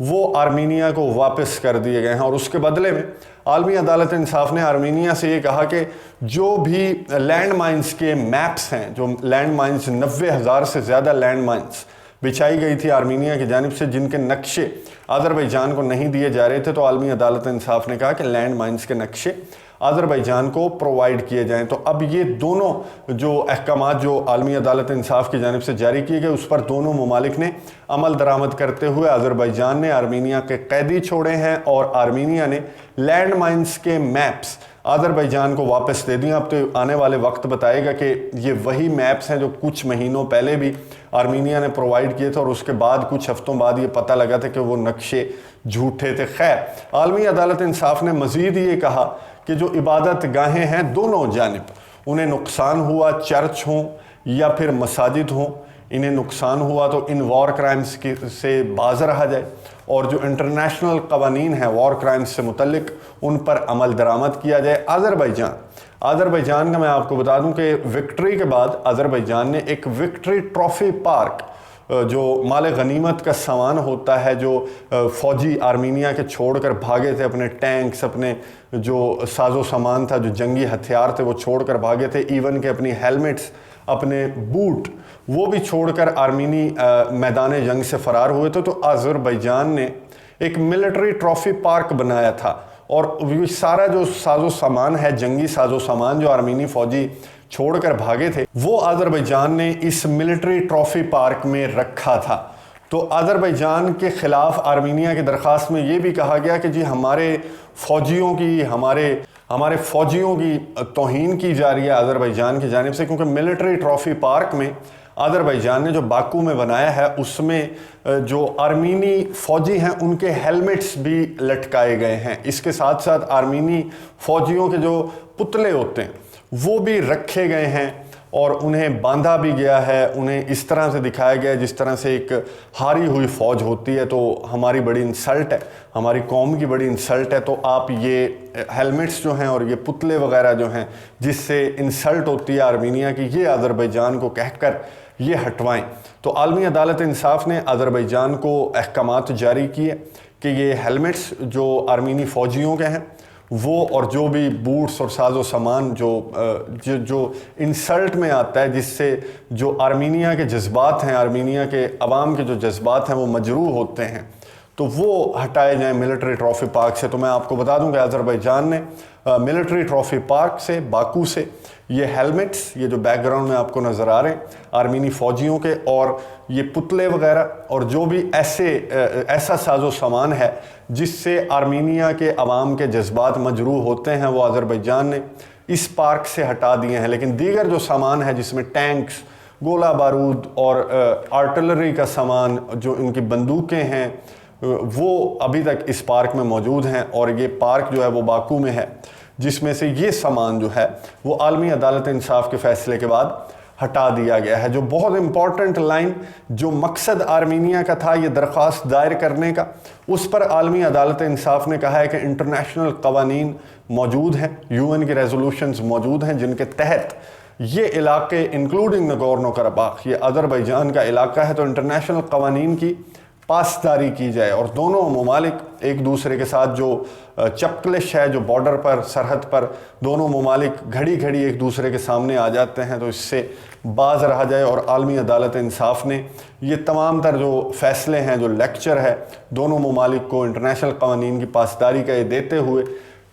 وہ آرمینیا کو واپس کر دیے گئے ہیں، اور اس کے بدلے میں عالمی عدالت انصاف نے آرمینیا سے یہ کہا کہ جو بھی لینڈ مائنز کے میپس ہیں، جو لینڈ مائنز 90,000 سے زیادہ لینڈ مائنز بچھائی گئی تھی آرمینیا کی جانب سے، جن کے نقشے آذربائیجان کو نہیں دیے جا رہے تھے، تو عالمی عدالت انصاف نے کہا کہ لینڈ مائنز کے نقشے آذربائیجان کو پرووائڈ کیے جائیں۔ تو اب یہ دونوں جو احکامات جو عالمی عدالت انصاف کی جانب سے جاری کیے گئے، اس پر دونوں ممالک نے عمل درآمد کرتے ہوئے آذربائیجان نے آرمینیا کے قیدی چھوڑے ہیں، اور آرمینیا نے لینڈ مائنز کے میپس آذربائیجان کو واپس دے دیں۔ اب تو آنے والے وقت بتائے گا کہ یہ وہی میپس ہیں جو کچھ مہینوں پہلے بھی آرمینیا نے پرووائڈ کیے تھے، اور اس کے بعد کچھ ہفتوں بعد یہ پتہ لگا تھا کہ وہ نقشے جھوٹے تھے۔ خیر، عالمی عدالت انصاف نے مزید یہ کہا کہ جو عبادت گاہیں ہیں دونوں جانب، انہیں نقصان ہوا، چرچ ہوں یا پھر مساجد ہوں، انہیں نقصان ہوا تو ان وار کرائمز سے باز رہا جائے، اور جو انٹرنیشنل قوانین ہیں وار کرائمز سے متعلق ان پر عمل درآمد کیا جائے۔ آذربائیجان کا میں آپ کو بتا دوں کہ وکٹری کے بعد آذربائیجان نے ایک وکٹری ٹرافی پارک، جو مال غنیمت کا سامان ہوتا ہے جو فوجی آرمینیا کے چھوڑ کر بھاگے تھے، اپنے ٹینکس، اپنے جو ساز و سامان تھا، جو جنگی ہتھیار تھے وہ چھوڑ کر بھاگے تھے، ایون کہ اپنی ہیلمٹس، اپنے بوٹ وہ بھی چھوڑ کر آرمینی میدان جنگ سے فرار ہوئے تھے، تو آذربائیجان نے ایک ملٹری ٹرافی پارک بنایا تھا، اور سارا جو ساز و سامان ہے، جنگی ساز و سامان جو آرمینی فوجی چھوڑ کر بھاگے تھے، وہ آذربائیجان نے اس ملٹری ٹرافی پارک میں رکھا تھا۔ تو آذربائیجان کے خلاف آرمینیا کی درخواست میں یہ بھی کہا گیا کہ جی ہمارے فوجیوں کی توہین کی جا رہی ہے آذربائیجان کی جانب سے، کیونکہ ملٹری ٹرافی پارک میں آذربائیجان نے جو باکو میں بنایا ہے، اس میں جو آرمینی فوجی ہیں ان کے ہیلمٹس بھی لٹکائے گئے ہیں۔ اس کے ساتھ ساتھ آرمینی فوجیوں کے جو پتلے ہوتے ہیں وہ بھی رکھے گئے ہیں، اور انہیں باندھا بھی گیا ہے، انہیں اس طرح سے دکھایا گیا ہے جس طرح سے ایک ہاری ہوئی فوج ہوتی ہے۔ تو ہماری بڑی انسلٹ ہے، ہماری قوم کی بڑی انسلٹ ہے، تو آپ یہ ہیلمٹس جو ہیں اور یہ پتلے وغیرہ جو ہیں جس سے انسلٹ ہوتی ہے آرمینیا کی، یہ آذربائیجان کو کہہ کر یہ ہٹوائیں۔ تو عالمی عدالت انصاف نے آذربائیجان کو احکامات جاری کیے کہ یہ ہیلمٹس جو آرمینی فوجیوں کے ہیں وہ، اور جو بھی بوٹس اور ساز و سامان جو انسلٹ میں آتا ہے، جس سے جو آرمینیا کے جذبات ہیں، آرمینیا کے عوام کے جو جذبات ہیں وہ مجروح ہوتے ہیں، تو وہ ہٹائے جائیں ملٹری ٹرافی پارک سے۔ تو میں آپ کو بتا دوں کہ آذربائیجان نے ملٹری ٹرافی پارک سے، باکو سے، یہ ہیلمٹس، یہ جو بیک گراؤنڈ میں آپ کو نظر آ رہے ہیں آرمینی فوجیوں کے، اور یہ پتلے وغیرہ اور جو بھی ایسا ساز و سامان ہے جس سے آرمینیا کے عوام کے جذبات مجروح ہوتے ہیں، وہ آذربائیجان نے اس پارک سے ہٹا دیے ہیں۔ لیکن دیگر جو سامان ہے جس میں ٹینکس، گولہ بارود اور آرٹلری کا سامان، جو ان کی بندوقیں ہیں، وہ ابھی تک اس پارک میں موجود ہیں، اور یہ پارک جو ہے وہ باکو میں ہے، جس میں سے یہ سامان جو ہے وہ عالمی عدالت انصاف کے فیصلے کے بعد ہٹا دیا گیا ہے۔ جو بہت امپورٹنٹ لائن، جو مقصد آرمینیا کا تھا یہ درخواست دائر کرنے کا، اس پر عالمی عدالت انصاف نے کہا ہے کہ انٹرنیشنل قوانین موجود ہیں، UN کی ریزولوشنز موجود ہیں، جن کے تحت یہ علاقے انکلوڈنگ نگورنو قرباخ، یہ آذربائیجان کا علاقہ ہے، تو انٹرنیشنل قوانین کی پاسداری کی جائے، اور دونوں ممالک ایک دوسرے کے ساتھ جو چپکلش ہے، جو بارڈر پر، سرحد پر دونوں ممالک گھڑی گھڑی ایک دوسرے کے سامنے آ جاتے ہیں، تو اس سے باز رہا جائے۔ اور عالمی عدالت انصاف نے یہ تمام تر جو فیصلے ہیں، جو لیکچر ہے، دونوں ممالک کو انٹرنیشنل قوانین کی پاسداری کا یہ دیتے ہوئے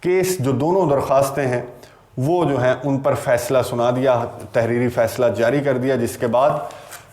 کیس جو دونوں درخواستیں ہیں وہ جو ہیں ان پر فیصلہ سنا دیا، تحریری فیصلہ جاری کر دیا، جس کے بعد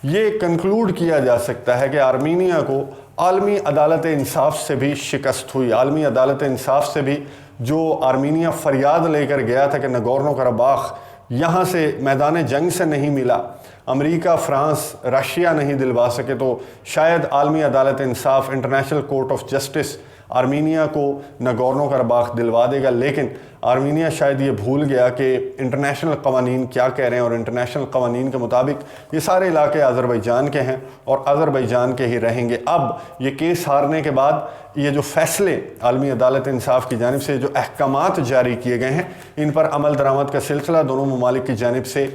یہ کنکلوڈ کیا جا سکتا ہے کہ آرمینیا کو عالمی عدالت انصاف سے بھی شکست ہوئی۔ عالمی عدالت انصاف سے بھی جو آرمینیا فریاد لے کر گیا تھا کہ نگورنو قرباخ یہاں سے میدان جنگ سے نہیں ملا، امریکہ، فرانس، رشیا نہیں دلوا سکے، تو شاید عالمی عدالت انصاف، international court of justice Armenia کو نگورنو قرباخ دلوا دے گا۔ لیکن آرمینیا شاید یہ بھول گیا کہ انٹرنیشنل قوانین کیا کہہ رہے ہیں، اور انٹرنیشنل قوانین کے مطابق یہ سارے علاقے آذربائیجان کے ہیں اور آذربائیجان کے ہی رہیں گے۔ اب یہ کیس ہارنے کے بعد یہ جو فیصلے عالمی عدالت انصاف کی جانب سے جو احکامات جاری کیے گئے ہیں، ان پر عمل درآمد کا سلسلہ دونوں ممالک کی جانب سے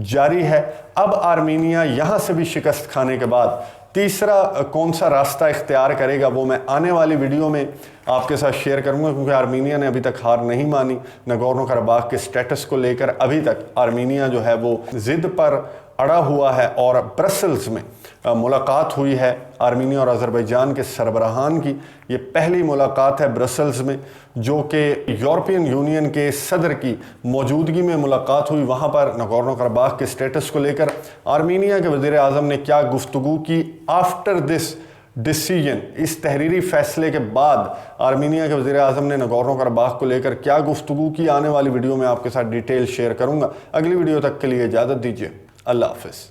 جاری ہے۔ اب آرمینیا یہاں سے بھی شکست کھانے کے بعد تیسرا کون سا راستہ اختیار کرے گا وہ میں آنے والی ویڈیو میں آپ کے ساتھ شیئر کروں گا، کیونکہ آرمینیا نے ابھی تک ہار نہیں مانی نگورنو کراباخ کے سٹیٹس کو لے کر۔ ابھی تک آرمینیا جو ہے وہ ضد پر اڑا ہوا ہے، اور برسلز میں ملاقات ہوئی ہے آرمینیا اور آذربائیجان کے سربراہان کی۔ یہ پہلی ملاقات ہے برسلز میں جو کہ یورپین یونین کے صدر کی موجودگی میں ملاقات ہوئی۔ وہاں پر نگورنو کراباخ کے سٹیٹس کو لے کر آرمینیا کے وزیر اعظم نے کیا گفتگو کی آفٹر دس ڈیسیجن، اس تحریری فیصلے کے بعد آرمینیا کے وزیر اعظم نے نگورنو کراباخ کو لے کر کیا گفتگو کی، آنے والی ویڈیو میں آپ کے ساتھ ڈیٹیل شیئر کروں گا۔ اگلی ویڈیو تک کے لیے اجازت دیجیے، اللہ حافظ۔